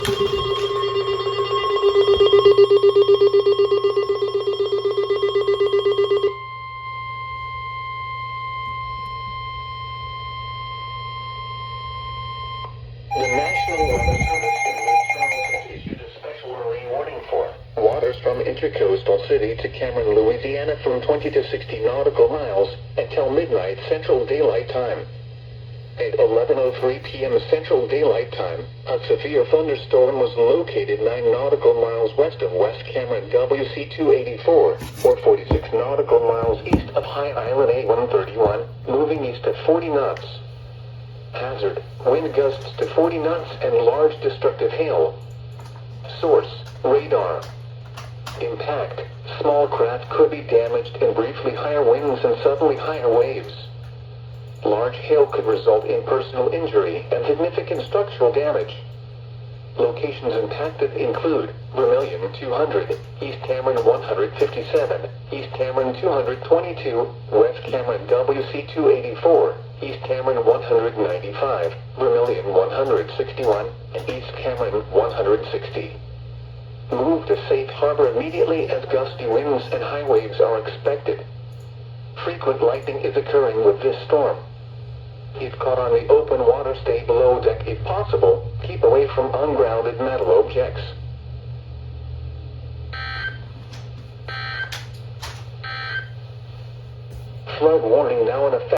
The National Weather Service in Lake Charles has issued a special marine warning for waters from intercoastal city to Cameron, Louisiana from 20 to 60 nautical miles until midnight Central Daylight Time. At 11:03 p.m. Central Daylight Time, a severe thunderstorm was located 9 nautical miles west of West Cameron WC-284, or 46 nautical miles east of High Island A-131, moving east at 40 knots. Hazard, wind gusts to 40 knots and large destructive hail. Source, radar. Impact, small craft could be damaged and briefly higher winds and suddenly higher waves. Large hail could result in personal injury and significant structural damage. Locations impacted include Vermilion 200, East Cameron 157, East Cameron 222, West Cameron WC-284, East Cameron 195, Vermilion 161, and East Cameron 160. Move to safe harbor immediately as gusty winds and high waves are expected. Frequent lightning is occurring with this storm. If caught on the open water, stay below deck if possible. Keep away from ungrounded metal objects. Flood warning now in effect.